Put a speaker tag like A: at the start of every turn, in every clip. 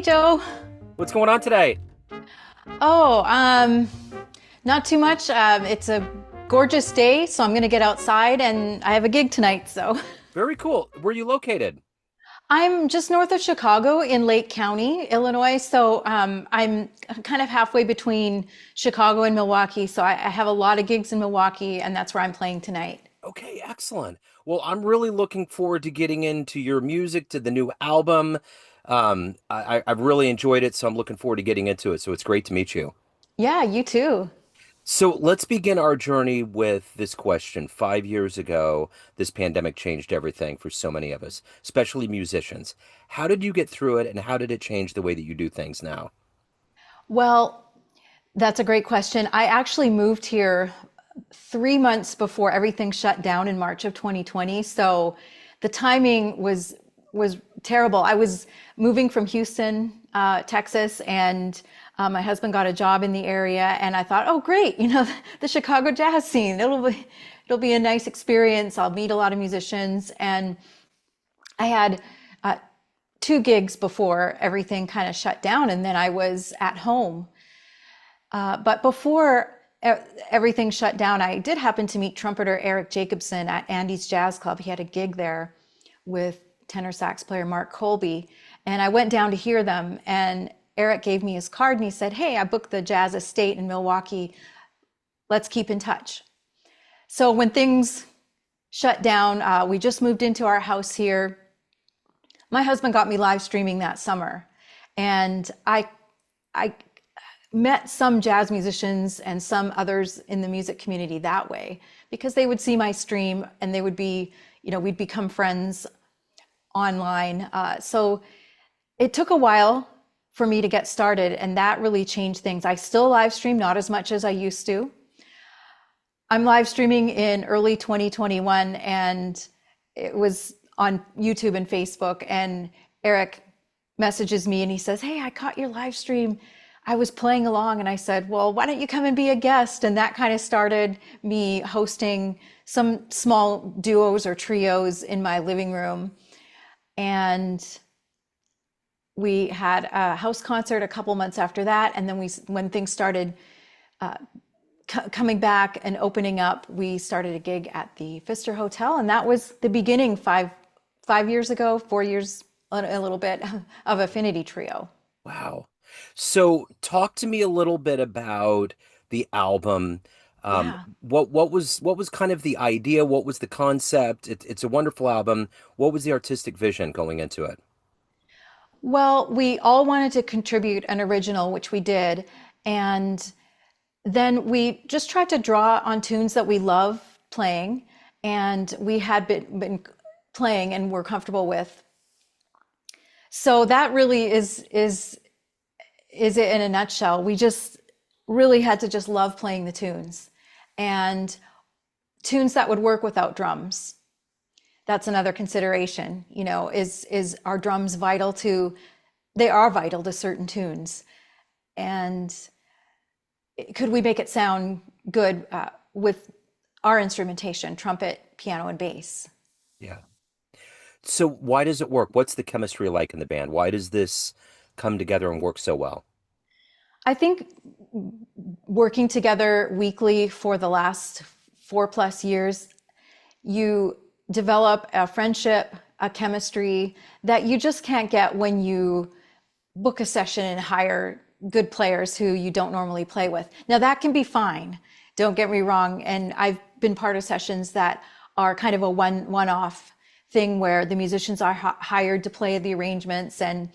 A: Joe.
B: What's going on today?
A: Oh, not too much. It's a gorgeous day, so I'm going to get outside and I have a gig tonight. So
B: Very cool. Where are you located?
A: I'm just north of Chicago in Lake County, Illinois. So I'm kind of halfway between Chicago and Milwaukee. So I have a lot of gigs in Milwaukee, and that's where I'm playing tonight.
B: Okay, excellent. Well, I'm really looking forward to getting into your music, to the new album. I've really enjoyed it, so I'm looking forward to getting into it. So it's great to meet you.
A: Yeah, you too.
B: So let's begin our journey with this question. 5 years ago, this pandemic changed everything for so many of us, especially musicians. How did you get through it, and how did it change the way that you do things now?
A: Well, that's a great question. I actually moved here 3 months before everything shut down in March of 2020. So the timing was terrible. I was moving from Houston, Texas, and my husband got a job in the area, and I thought, oh, great, the Chicago jazz scene. It'll be a nice experience. I'll meet a lot of musicians, and I had two gigs before everything kind of shut down, and then I was at home. But before everything shut down, I did happen to meet trumpeter Eric Jacobson at Andy's Jazz Club. He had a gig there with tenor sax player Mark Colby. And I went down to hear them, and Eric gave me his card and he said, hey, I booked the Jazz Estate in Milwaukee. Let's keep in touch. So when things shut down, we just moved into our house here. My husband got me live streaming that summer. And I met some jazz musicians and some others in the music community that way, because they would see my stream and they would be, we'd become friends online. So it took a while for me to get started, and that really changed things. I still live stream, not as much as I used to. I'm live streaming in early 2021, and it was on YouTube and Facebook, and Eric messages me and he says, hey, I caught your live stream. I was playing along, and I said, well, why don't you come and be a guest? And that kind of started me hosting some small duos or trios in my living room. And we had a house concert a couple months after that. And then when things started coming back and opening up, we started a gig at the Pfister Hotel. And that was the beginning 5 years ago, 4 years, a little bit of Affinity Trio.
B: Wow. So talk to me a little bit about the album.
A: Yeah.
B: What was kind of the idea? What was the concept? It's a wonderful album. What was the artistic vision going into it?
A: Well, we all wanted to contribute an original, which we did. And then we just tried to draw on tunes that we love playing and we had been playing and were comfortable with. So that really is it in a nutshell. We just really had to just love playing the tunes, and tunes that would work without drums. That's another consideration, is our drums vital to, they are vital to certain tunes. And could we make it sound good with our instrumentation, trumpet, piano, and bass?
B: Yeah. So why does it work? What's the chemistry like in the band? Why does this come together and work so well?
A: I think working together weekly for the last 4+ years, you develop a friendship, a chemistry that you just can't get when you book a session and hire good players who you don't normally play with. Now that can be fine, don't get me wrong. And I've been part of sessions that are kind of a one-off thing where the musicians are hired to play the arrangements, and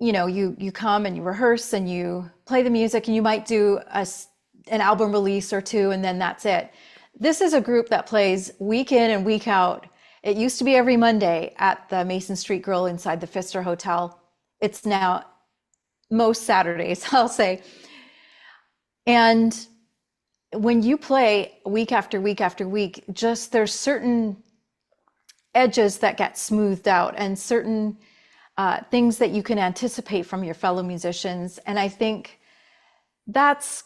A: you come and you rehearse and you play the music, and you might do an album release or two, and then that's it. This is a group that plays week in and week out. It used to be every Monday at the Mason Street Grill inside the Pfister Hotel. It's now most Saturdays, I'll say. And when you play week after week after week, just there's certain edges that get smoothed out, and certain things that you can anticipate from your fellow musicians. And I think that's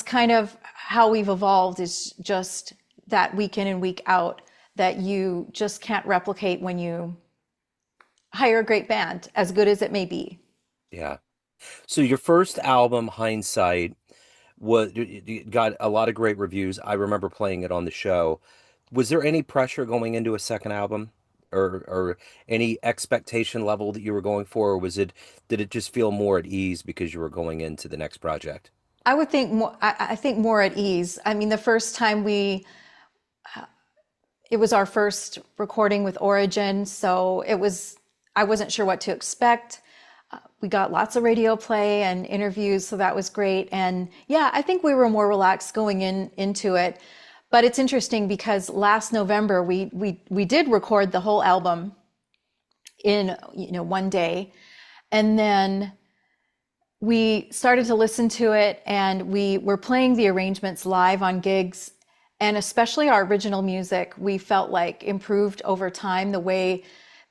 A: kind of how we've evolved, is just that week in and week out that you just can't replicate when you hire a great band, as good as it may be.
B: Yeah. So your first album, Hindsight, was it got a lot of great reviews. I remember playing it on the show. Was there any pressure going into a second album, or any expectation level that you were going for, or did it just feel more at ease because you were going into the next project?
A: I would think more, I think more at ease. I mean, the first time it was our first recording with Origin, so I wasn't sure what to expect. We got lots of radio play and interviews, so that was great. And yeah, I think we were more relaxed going into it. But it's interesting because last November we did record the whole album in one day, and then we started to listen to it, and we were playing the arrangements live on gigs, and especially our original music, we felt like improved over time, the way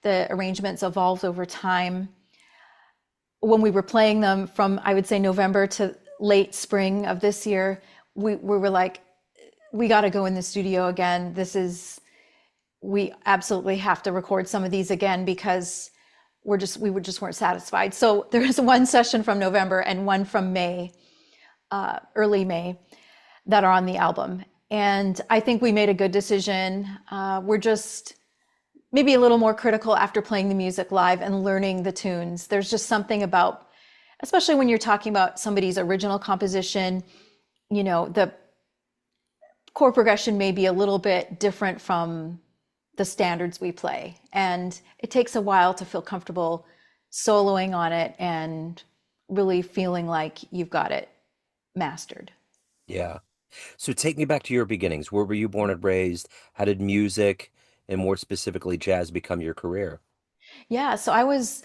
A: the arrangements evolved over time. When we were playing them from, I would say, November to late spring of this year, we were like, we got to go in the studio again. We absolutely have to record some of these again because we just weren't satisfied. So there's one session from November and one from May, early May, that are on the album. And I think we made a good decision. We're just maybe a little more critical after playing the music live and learning the tunes. There's just something about, especially when you're talking about somebody's original composition, the chord progression may be a little bit different from the standards we play. And it takes a while to feel comfortable soloing on it and really feeling like you've got it mastered.
B: Yeah. So take me back to your beginnings. Where were you born and raised? How did music, and more specifically jazz, become your career?
A: Yeah, so I was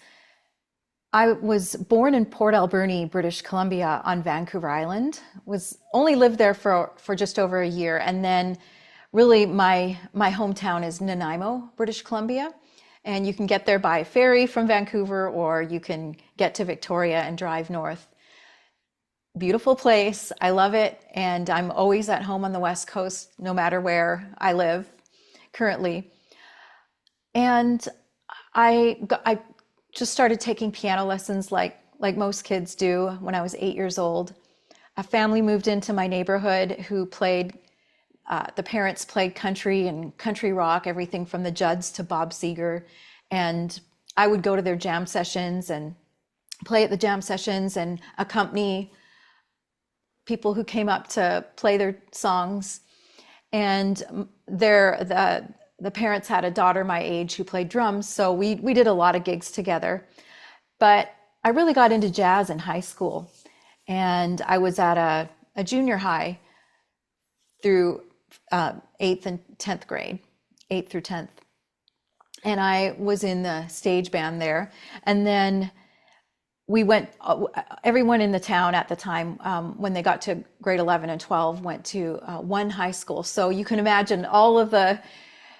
A: born in Port Alberni, British Columbia, on Vancouver Island. Was only lived there for just over a year, and then really my hometown is Nanaimo, British Columbia, and you can get there by ferry from Vancouver, or you can get to Victoria and drive north. Beautiful place. I love it, and I'm always at home on the West Coast, no matter where I live currently. And I just started taking piano lessons like most kids do when I was 8 years old. A family moved into my neighborhood who played, the parents played country and country rock, everything from the Judds to Bob Seger. And I would go to their jam sessions and play at the jam sessions and accompany people who came up to play their songs. And the parents had a daughter my age who played drums, so we did a lot of gigs together. But I really got into jazz in high school, and I was at a junior high through 8th and 10th grade, 8th through 10th. And I was in the stage band there. And then we went, everyone in the town at the time, when they got to grade 11 and 12, went to one high school. So you can imagine all of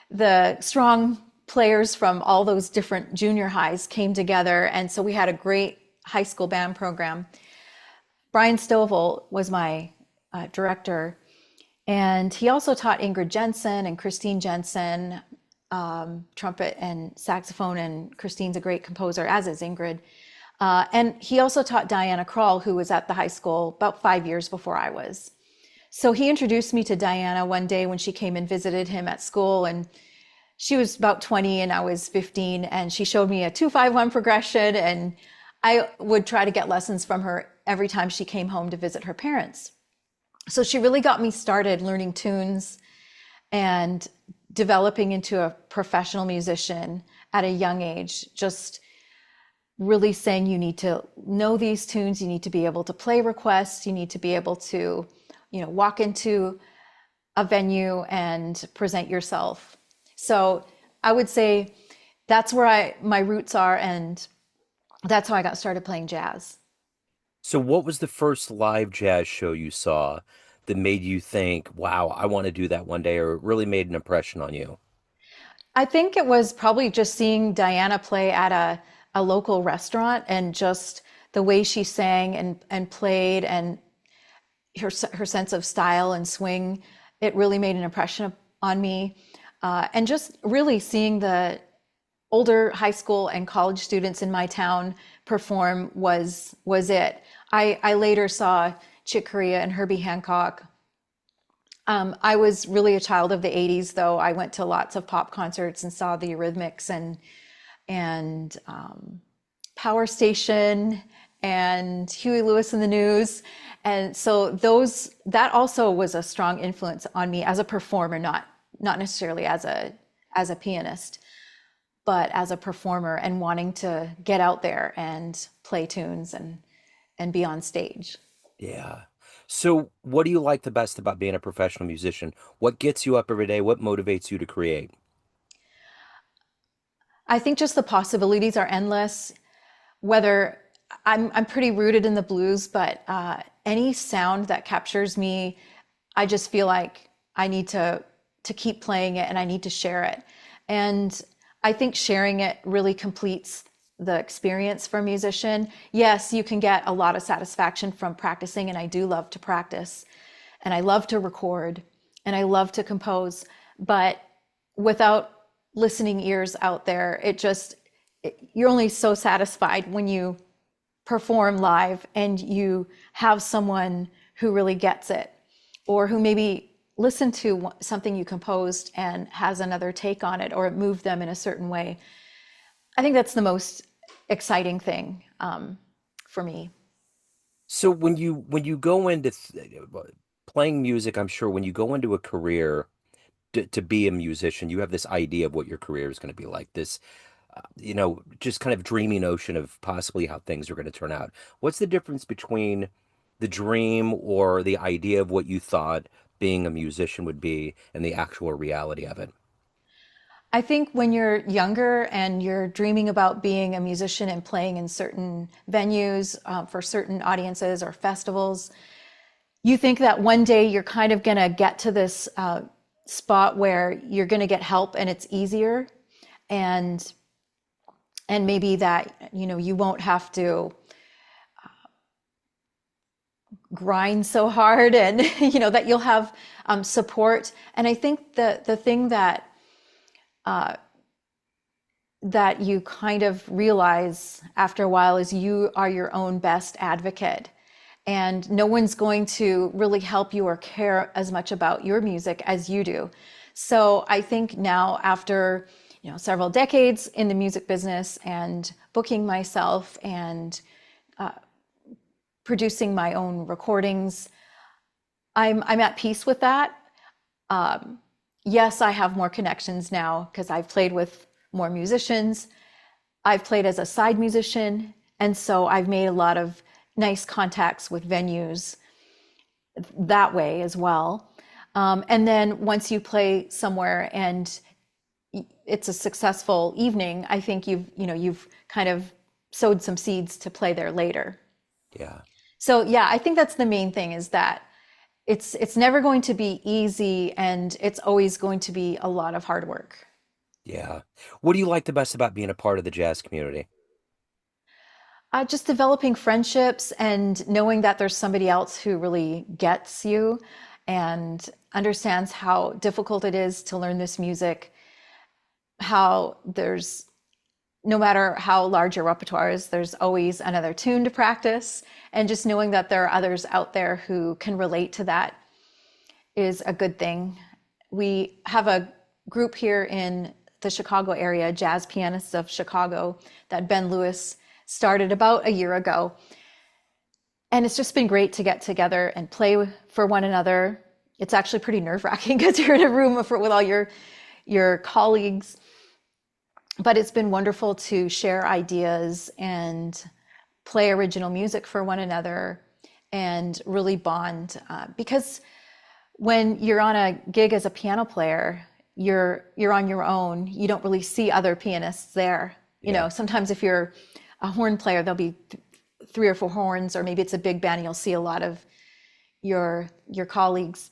A: the strong players from all those different junior highs came together. And so we had a great high school band program. Brian Stovall was my director. And he also taught Ingrid Jensen and Christine Jensen, trumpet and saxophone. And Christine's a great composer, as is Ingrid. And he also taught Diana Krall, who was at the high school about 5 years before I was. So he introduced me to Diana one day when she came and visited him at school. And she was about 20 and I was 15. And she showed me a 2-5-1 progression. And I would try to get lessons from her every time she came home to visit her parents. So she really got me started learning tunes and developing into a professional musician at a young age. Just really saying you need to know these tunes, you need to be able to play requests, you need to be able to, walk into a venue and present yourself. So I would say that's where my roots are, and that's how I got started playing jazz.
B: So what was the first live jazz show you saw that made you think, wow, I want to do that one day, or it really made an impression on you?
A: I think it was probably just seeing Diana play at a local restaurant, and just the way she sang and played, and her sense of style and swing, it really made an impression on me. And just really seeing the older high school and college students in my town perform was it. I later saw Chick Corea and Herbie Hancock. I was really a child of the 80s, though. I went to lots of pop concerts and saw the Eurythmics and Power Station and Huey Lewis and the News. And so that also was a strong influence on me as a performer, not necessarily as a pianist, but as a performer and wanting to get out there and play tunes and be on stage.
B: Yeah. So, what do you like the best about being a professional musician? What gets you up every day? What motivates you to create?
A: I think just the possibilities are endless. Whether I'm pretty rooted in the blues, but any sound that captures me, I just feel like I need to keep playing it and I need to share it. And I think sharing it really completes the experience for a musician. Yes, you can get a lot of satisfaction from practicing, and I do love to practice, and I love to record, and I love to compose, but without listening ears out there, you're only so satisfied when you perform live and you have someone who really gets it, or who maybe listened to something you composed and has another take on it, or it moved them in a certain way. I think that's the most exciting thing for me.
B: So, when you go into playing music, I'm sure when you go into a career to be a musician, you have this idea of what your career is going to be like. This just kind of dreamy notion of possibly how things are going to turn out. What's the difference between the dream or the idea of what you thought being a musician would be and the actual reality of it?
A: I think when you're younger and you're dreaming about being a musician and playing in certain venues for certain audiences or festivals, you think that one day you're kind of going to get to this spot where you're going to get help and it's easier, and maybe that you won't have to grind so hard, and that you'll have support. And I think the thing uh, that you kind of realize after a while is you are your own best advocate, and no one's going to really help you or care as much about your music as you do. So I think now, after several decades in the music business and booking myself and producing my own recordings, I'm at peace with that. Yes, I have more connections now because I've played with more musicians. I've played as a side musician, and so I've made a lot of nice contacts with venues that way as well. And then once you play somewhere and it's a successful evening, I think you've kind of sowed some seeds to play there later.
B: Yeah.
A: So yeah, I think that's the main thing, is that it's never going to be easy, and it's always going to be a lot of hard work.
B: Yeah. What do you like the best about being a part of the jazz community?
A: Just developing friendships and knowing that there's somebody else who really gets you and understands how difficult it is to learn this music, how there's, no matter how large your repertoire is, there's always another tune to practice. And just knowing that there are others out there who can relate to that is a good thing. We have a group here in the Chicago area, Jazz Pianists of Chicago, that Ben Lewis started about a year ago. And it's just been great to get together and play for one another. It's actually pretty nerve-wracking because you're in a room with all your colleagues. But it's been wonderful to share ideas and play original music for one another and really bond. Because when you're on a gig as a piano player, you're on your own. You don't really see other pianists there.
B: Yeah.
A: Sometimes if you're a horn player, there'll be three or four horns, or maybe it's a big band, and you'll see a lot of your colleagues.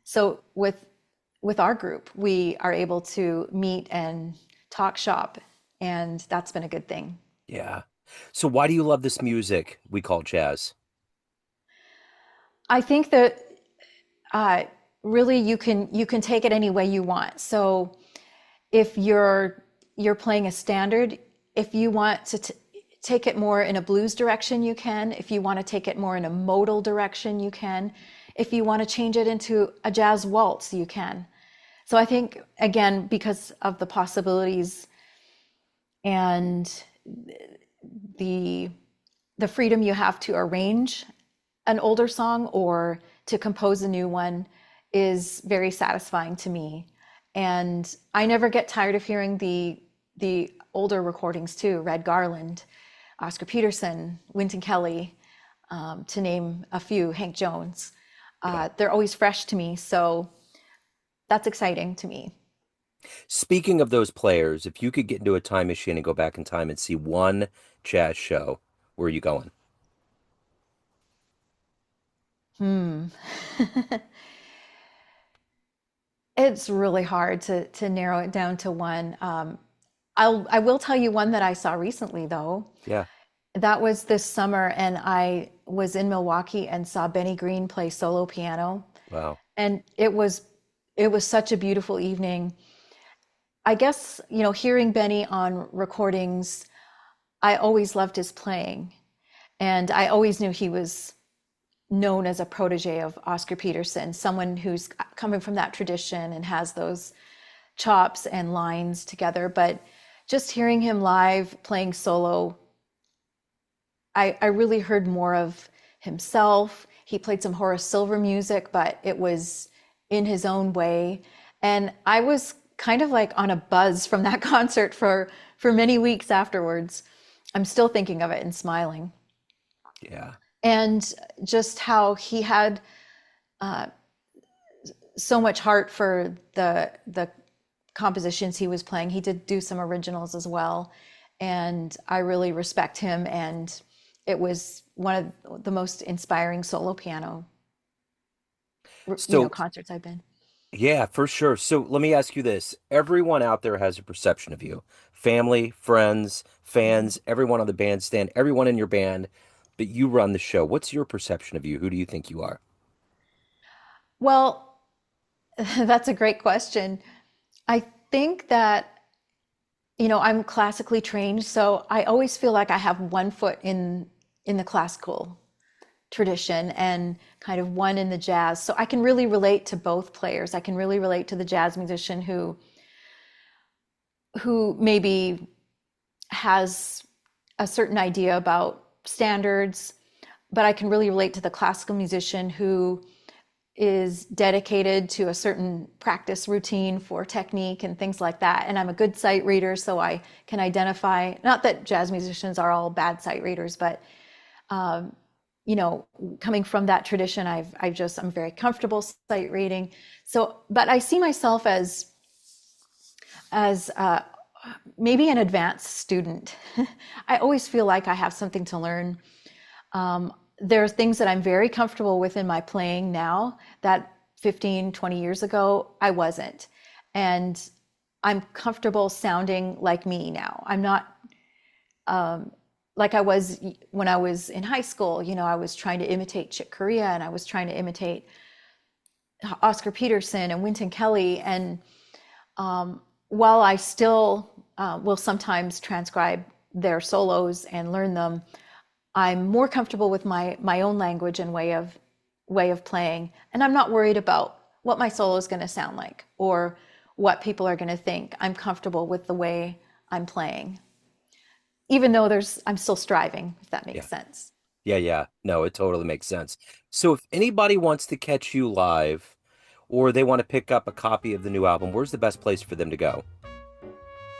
A: So with our group, we are able to meet and talk shop, and that's been a good thing.
B: Yeah. So why do you love this music we call jazz?
A: I think that really you can take it any way you want. So if you're you're playing a standard, if you want to take it more in a blues direction, you can. If you want to take it more in a modal direction, you can. If you want to change it into a jazz waltz, you can. So I think, again, because of the possibilities and the the freedom you have to arrange an older song or to compose a new one is very satisfying to me. And I never get tired of hearing the older recordings too. Red Garland, Oscar Peterson, Wynton Kelly, to name a few, Hank Jones.
B: Yeah.
A: They're always fresh to me, so that's exciting to me.
B: Speaking of those players, if you could get into a time machine and go back in time and see one jazz show, where are you going?
A: Hmm. It's really hard to narrow it down to one. I will tell you one that I saw recently though.
B: Yeah.
A: That was this summer, and I was in Milwaukee and saw Benny Green play solo piano,
B: Wow.
A: and it was such a beautiful evening. I guess, hearing Benny on recordings, I always loved his playing, and I always knew he was known as a protege of Oscar Peterson, someone who's coming from that tradition and has those chops and lines together. But just hearing him live playing solo, I really heard more of himself. He played some Horace Silver music, but it was in his own way. And I was kind of like on a buzz from that concert for many weeks afterwards. I'm still thinking of it and smiling.
B: Yeah.
A: And just how he had so much heart for the compositions he was playing. He did do some originals as well, and I really respect him. And it was one of the most inspiring solo piano,
B: So,
A: concerts I've been.
B: yeah, for sure. So let me ask you this. Everyone out there has a perception of you. Family, friends, fans, everyone on the bandstand, everyone in your band, but you run the show. What's your perception of you? Who do you think you are?
A: Well, that's a great question. I think that, I'm classically trained, so I always feel like I have one foot in the classical tradition and kind of one in the jazz. So I can really relate to both players. I can really relate to the jazz musician who maybe has a certain idea about standards, but I can really relate to the classical musician who is dedicated to a certain practice routine for technique and things like that. And I'm a good sight reader, so I can identify, not that jazz musicians are all bad sight readers, but coming from that tradition, I'm very comfortable sight reading. So, but I see myself as maybe an advanced student. I always feel like I have something to learn. There are things that I'm very comfortable with in my playing now that 15, 20 years ago, I wasn't. And I'm comfortable sounding like me now. I'm not like I was when I was in high school. I was trying to imitate Chick Corea, and I was trying to imitate Oscar Peterson and Wynton Kelly. And while I still will sometimes transcribe their solos and learn them, I'm more comfortable with my own language and way of playing, and I'm not worried about what my solo is going to sound like or what people are going to think. I'm comfortable with the way I'm playing, even though I'm still striving, if that makes
B: Yeah.
A: sense.
B: Yeah, yeah. No, it totally makes sense. So if anybody wants to catch you live or they want to pick up a copy of the new album, where's the best place for them to go?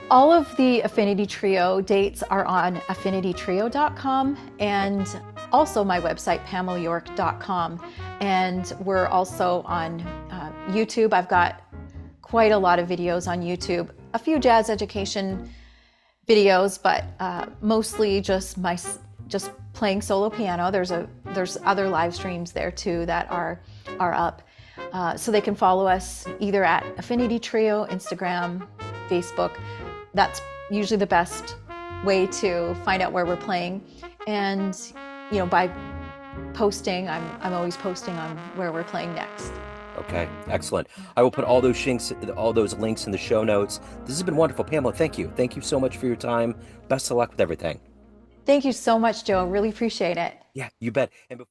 A: All of the Affinity Trio dates are on affinitytrio.com and also my website, pamelayork.com. And we're also on YouTube. I've got quite a lot of videos on YouTube, a few jazz education videos, but mostly just playing solo piano. There's other live streams there too that are up. So they can follow us either at Affinity Trio, Instagram, Facebook. That's usually the best way to find out where we're playing. And by posting, I'm always posting on where we're playing next.
B: Okay, excellent. I will put all those links in the show notes. This has been wonderful, Pamela. Thank you. Thank you so much for your time. Best of luck with everything.
A: Thank you so much, Joe. Really appreciate it.
B: Yeah, you bet. And before